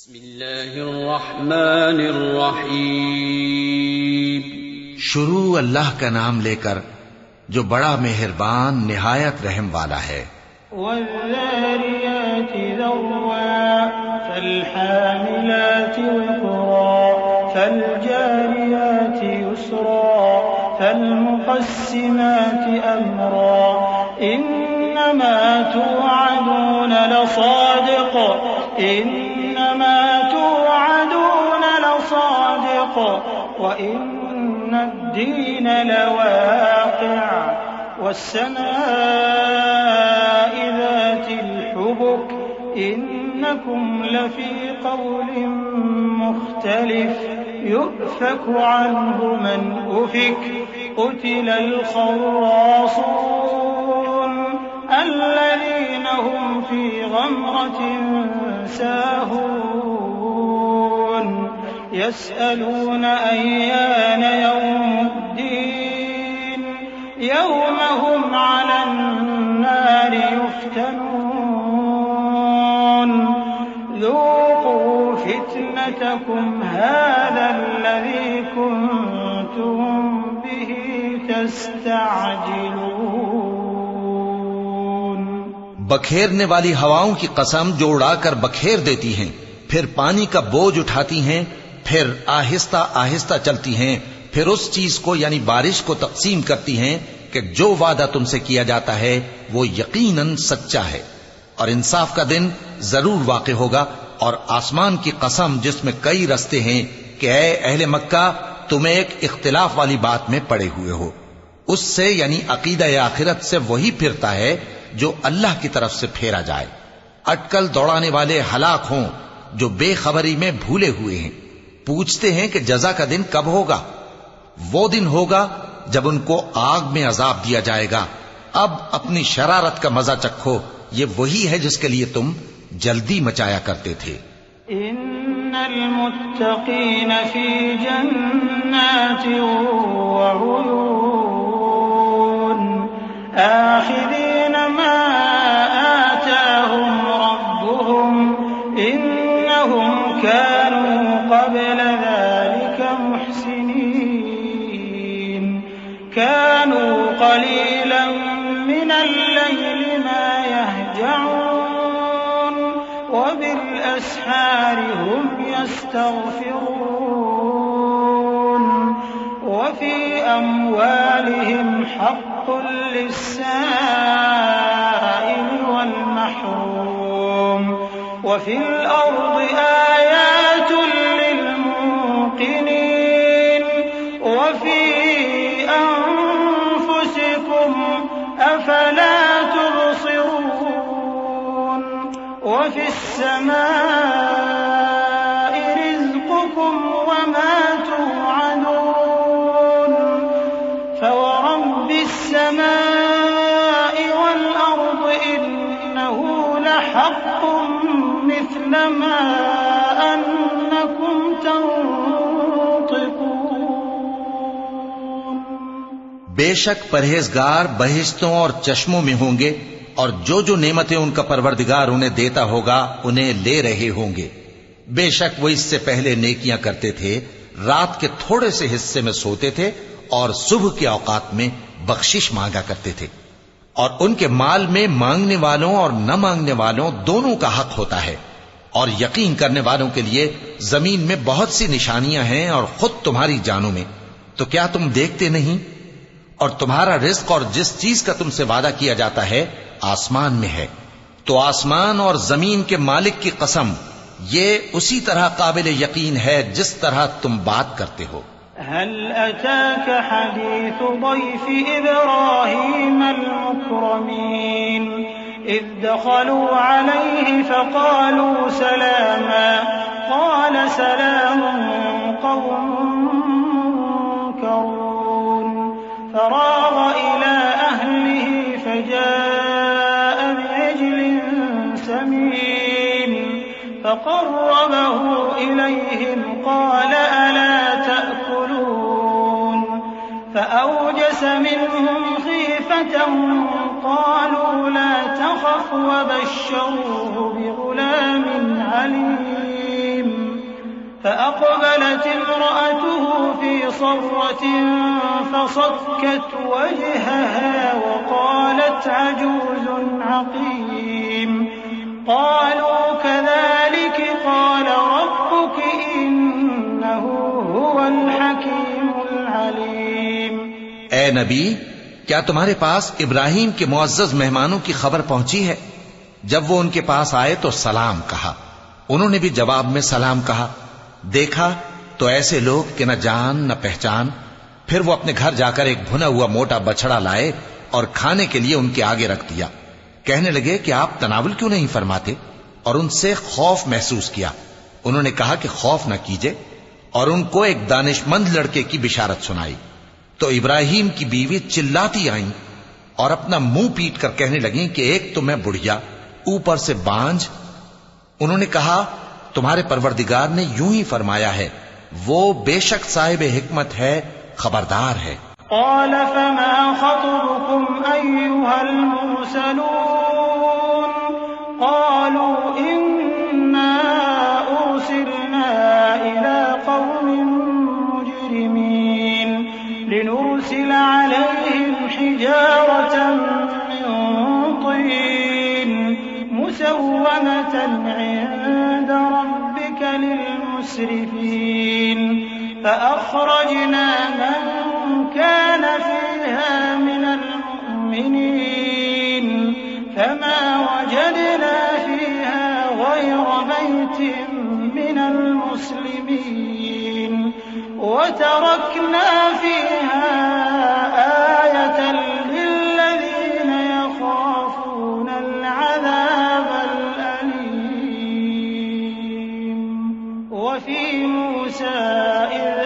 बिस्मिल्लाहिर्रहमानिर्रहीम। शुरू अल्लाह का नाम लेकर जो बड़ा मेहरबान निहायत रहम वाला है। वज़्ज़ारियाति ज़र्वा फ़ल्हामिलाति विक़रा फ़ल्जारियाति युस्रा फ़ल्मुक़स्सिमाति अम्रा इन्नमा तुअदून लसादिक़ इन्नमा तुअदून लसादिक़ व इन्न अद्दीन लवाक़िअ वस्समाइ ज़ातिल हुबुक इन्नकुम लफ़ी क़ौलिन मुख़्तलिफ़ युफ़कु अन्हु मन उफ़िक क़ुतिलल ख़र्रासून अल्लज़ीना हुम फ़ी ग़मरतिन साहून यस्अलून अय्यान यौमुद्दीन यौम हुम अलन् नारि युफ़्तनून ذوقوا فتنتكم هذا الذي كنتم به تستعجلون। बखेरने वाली हवाओं की कसम जो उड़ाकर बखेर देती हैं, फिर पानी का बोझ उठाती हैं, फिर आहिस्ता आहिस्ता चलती हैं, फिर उस चीज को यानी बारिश को तकसीम करती हैं कि जो वादा तुमसे किया जाता है वो यकीनन सच्चा है और इंसाफ का दिन जरूर वाक़े होगा। और आसमान की कसम जिसमें कई रस्ते हैं कि ऐ अहले मक्का तुम एक इख्तिलाफ वाली बात में पड़े हुए हो, उससे यानी अकीदा आखिरत से वही फिरता है जो अल्लाह की तरफ से फेरा जाए। अटकल दौड़ाने वाले हलाक हों जो बेखबरी में भूले हुए हैं। पूछते हैं कि जजा का दिन कब होगा? वो दिन होगा जब उनको आग में अजाब दिया जाएगा। अब अपनी शरारत का मजा चखो, ये वही है जिसके लिए तुम जल्दी मचाया करते थे। इन्नल मुत्तक़ीन फी जन्नातिन व उयून आखिरीन मा आताहुम रब्बुहुम इन्नहुम कानू क़ब्ल ज़ालिका मुहसिनीन कानू क़लीलन मिनल लैलि मा यहजऊन وبالأسحار هم يستغفرون وفي أموالهم حق للسائل والمحروم وفي الأرض آيات للموقنين وفي أنفسكم أفلا تبصرون وفي السماء رزقكم وما توعدون فورب السماء والأرض إنه لحق مثل ما أنكم تنطقون। बेशक परहेजगार बहिश्तों और चश्मों में होंगे और जो जो नेमतें उनका परवरदिगार उन्हें देता होगा उन्हें ले रहे होंगे। बेशक वो इससे पहले नेकियां करते थे, रात के थोड़े से हिस्से में सोते थे और सुबह के औकात में बख्शिश मांगा करते थे। और उनके माल में मांगने वालों और न मांगने वालों दोनों का हक होता है। और यकीन करने वालों के लिए जमीन में बहुत सी निशानियां हैं और खुद तुम्हारी जानों में। तो क्या तुम देखते नहीं? और तुम्हारा रिज्क और जिस चीज का तुमसे वादा किया जाता है आसमान में है। तो आसमान और जमीन के मालिक की कसम, ये उसी तरह काबिल यकीन है जिस तरह तुम बात करते हो। हल अताक हदीस ضيف इब्राहीम अल-मुक्रमीन इज़ दखलू अलैहि फ़क़ालू सलामा क़ाल सलामुन क़ौमुन मुनकरून फ़राग़ इला अहलिही फ़जाअ बिअजल समीन फ़क़र्रबहु इलैहिम क़ाल अला तअकुलून फ़अवजस मिनहुम ख़ीफ़तन क़ालू ला तख़फ़ वबश्शरूहु बिग़ुलाम हलीम فأقبلت امرأته في صرة فصكت وجهها وقالت عجوز عقيم قالوا كذلك قال ربك إنه هو الحكيم العليम। ए नबी, क्या तुम्हारे पास इब्राहिम के मुअज्जज मेहमानों की खबर पहुंची है? जब वो उनके पास आए तो सलाम कहा। उन्होंने भी जवाब में सलाम कहा। देखा तो ऐसे लोग कि न जान न पहचान। फिर वो अपने घर जाकर एक भुना हुआ मोटा बछड़ा लाए और खाने के लिए उनके आगे रख दिया। कहने लगे कि आप तनावुल क्यों नहीं फरमाते? और उनसे खौफ महसूस किया। उन्होंने कहा कि खौफ न कीजिए, और उनको एक दानिशमंद लड़के की बिशारत सुनाई। तो इब्राहिम की बीवी चिल्लाती आईं और अपना मुंह पीट कर कहने लगी कि एक तो मैं बुढ़िया, ऊपर से बांझ। उन्होंने कहा, तुम्हारे परवरदिगार ने यूं ही फरमाया है, वो बेशक साहिब हिकमत है, खबरदार है। क़ाल फ़मा ख़त्बुकुम अय्युहल मुरसलून क़ालू इन्ना उरसिलना इला क़ौमिन मुजरिमीन लिनुरसिला अलैहिम हिजारतन मिन तीन मुसव्वमतन इंद रब्बिका लिलमुस्रिफीन فأخرجنا من كان فيها من المؤمنين فما وجدنا فيها غير بيت من المسلمين وتركنا فيها آية للذين يخافون العذاب الأليم وفي موسى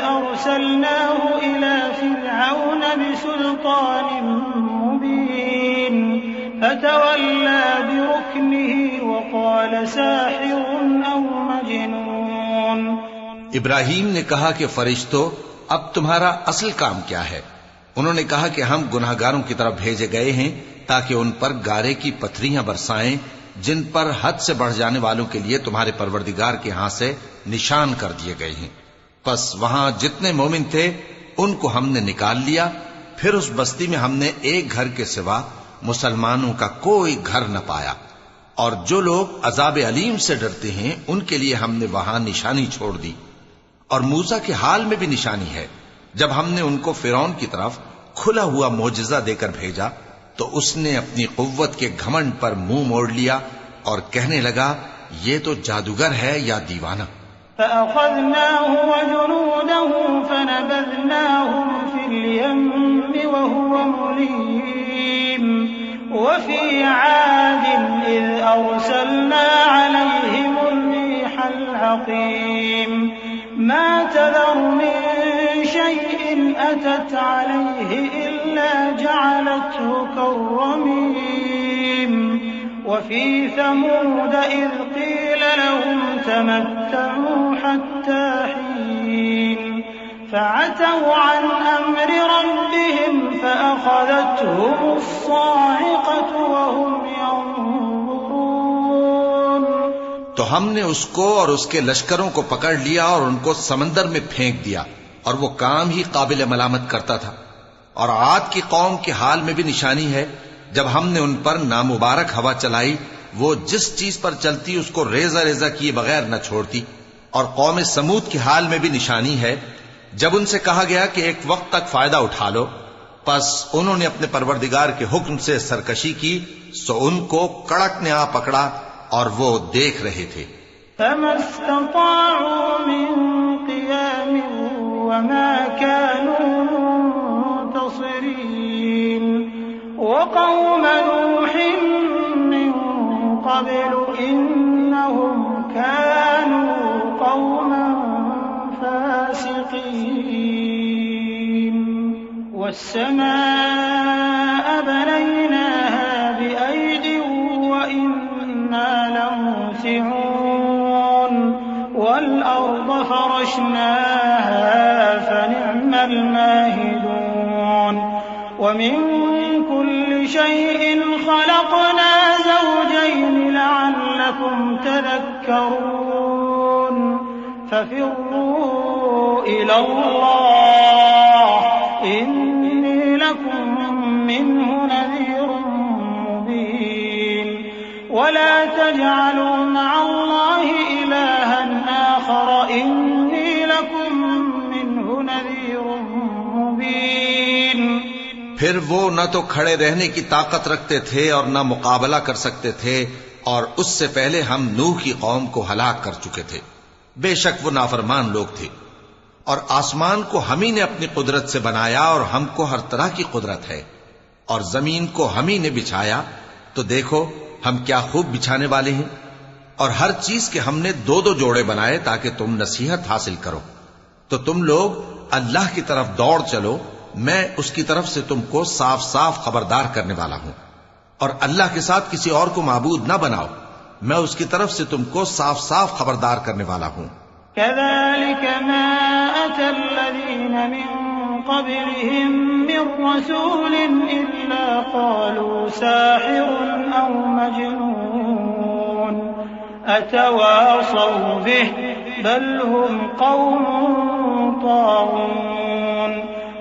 أرسلناه إلى فرعون بسلطان مبين فتولى بركنه وقال ساحر أو مجنون। इब्राहीम ने कहा कि फरिश्तों, अब तुम्हारा असल काम क्या है? उन्होंने कहा कि हम गुनाहगारों की तरफ भेजे गए हैं ताकि उन पर गारे की पत्थरियां बरसाएं जिन पर हद से बढ़ जाने वालों के लिए तुम्हारे परवरदिगार के यहां से निशान कर दिए गए हैं। बस वहां जितने मोमिन थे उनको हमने निकाल लिया। फिर उस बस्ती में हमने एक घर के सिवा मुसलमानों का कोई घर न पाया, और जो लोग अजाब अलीम से डरते हैं उनके लिए हमने वहां निशानी छोड़ दी। और मूसा के हाल में भी निशानी है। जब हमने उनको फिरौन की तरफ खुला हुआ मोजिजा देकर भेजा तो उसने अपनी कुव्वत के घमंड पर मुंह मोड़ लिया और कहने लगा, ये तो जादूगर है या दीवाना। فأخذناه وجنوده فنبذناهم في اليم وهو مليم وفي عاد إذ أرسلنا عليهم الريح العقيم ما تذر من شيء أتت عليه إلا جعلته كالرميم وفي ثمود إذ قيل لهم تمتعوا حتى حين فعتوا عن أمر ربهم فأخذتهم الصاعقة وهم ينظرون। तो हमने उसको और उसके लश्करों को पकड़ लिया और उनको समंदर में फेंक दिया, और वो काम ही काबिल मलामत करता था। और आद की कौम के हाल में भी निशानी है। जब हमने उन पर नामुबारक हवा चलाई, वो जिस चीज पर चलती उसको रेजा रेजा किए बगैर न छोड़ती। और कौम समूद के हाल में भी निशानी है। जब उनसे कहा गया कि एक वक्त तक फायदा उठा लो, बस उन्होंने अपने परवरदिगार के हुक्म से सरकशी की, सो उनको कड़क ने आ पकड़ा और वो देख रहे थे। وقوم نوح من قبل إنهم كانوا قوما فاسقين والسماء بنيناها بأيد وإنا لموسعون والأرض فرشناها فنعم الماهدون ومن كل شيء خلقنا زوجين لعلكم تذكرون फफिर्रू इलल्लाह इन्नी लकुम मिन्हु नज़ीरुम मुबीन वला तजअलू मअल्लाहि इलाहन आखर इन्नी लकुम मिन्हु नज़ीरुम मुबीन। फिर वो न तो खड़े रहने की ताकत रखते थे और न मुकाबला कर सकते थे, और उससे पहले हम नूह की कौम को हलाक कर चुके थे। बेशक वो नाफरमान लोग थे। और आसमान को हम ही ने अपनी कुदरत से बनाया और हमको हर तरह की कुदरत है, और जमीन को हम ही ने बिछाया, तो देखो हम क्या खूब बिछाने वाले हैं। और हर चीज के हमने दो दो जोड़े बनाए ताकि तुम नसीहत हासिल करो। तो तुम लोग अल्लाह की तरफ दौड़ चलो, मैं उसकी तरफ से तुमको साफ साफ खबरदार करने वाला हूं। और अल्लाह के साथ किसी और को माबूद न बनाओ, मैं उसकी तरफ से तुमको साफ साफ खबरदार करने वाला हूं। कज़ालिक मा अतल्लज़ीन मिन क़ब्लिहिम मिन रसूलिन इल्ला क़ालू साहिरुन औ मजनून अतवासौ बिहि बल हुम क़ौमुन ताग़ून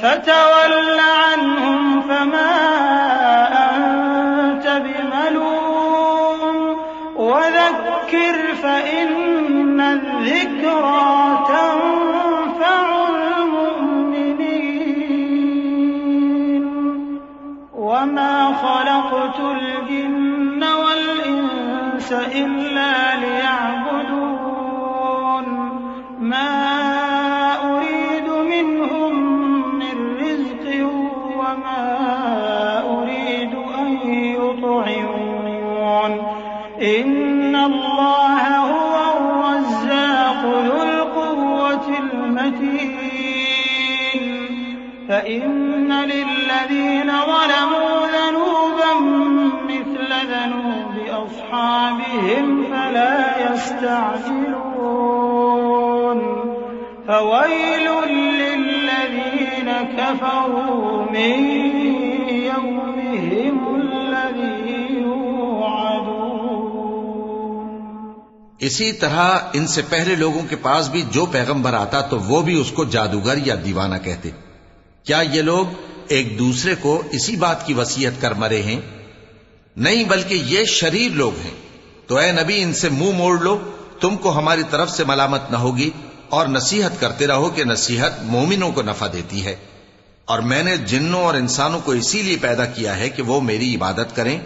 फतवल्ल अन्हुम फमा अंत बिमलूम वज़क्किर फ़इन्न الذِّक्रा तंफ़उल मुमिनीन वमा ख़लक़तुल जिन्न वल इंस इल्ला लियअ्बुदून मा उरीदु मिनहुम मिन रिज़्क़ वमा उरीदु अन युطعمون إن الله هو الرزاق ذو القوة المتين فإن للذين ظلموا ذنوبا مثل ذنوب أصحابهم فلا يستعجلون فويل للذين كفروا من يومهم الذي इसी तरह इनसे पहले लोगों के पास भी जो पैगंबर आता तो वो भी उसको जादूगर या दीवाना कहते। क्या ये लोग एक दूसरे को इसी बात की वसीयत कर मरे हैं? नहीं, बल्कि ये शरीर लोग हैं। तो ऐ नबी, इनसे मुंह मोड़ लो, तुमको हमारी तरफ से मलामत न होगी, और नसीहत करते रहो कि नसीहत मोमिनों को नफा देती है। और मैंने जिन्नों और इंसानों को इसीलिए पैदा किया है कि वो मेरी इबादत करें।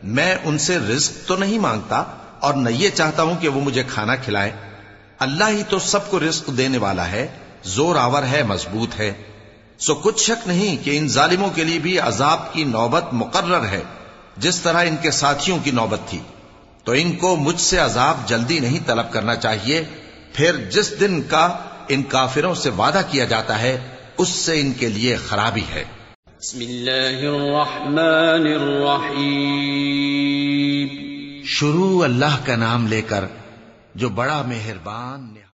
मैं उनसे रिज्क तो नहीं मांगता और न ये चाहता हूं कि वो मुझे खाना खिलाएं। अल्लाह ही तो सबको रिज्क देने वाला है, जोर आवर है, मजबूत है। सो कुछ शक नहीं कि इन जालिमों के लिए भी अजाब की नौबत मुकर्रर है, जिस तरह इनके साथियों की नौबत थी। तो इनको मुझसे अजाब जल्दी नहीं तलब करना चाहिए। फिर जिस दिन का इन काफिरों से वादा किया जाता है, उससे इनके लिए खराबी है। बिस्मिल्लाहिर्रहमानिर्रहीम। शुरू अल्लाह का नाम लेकर जो बड़ा मेहरबान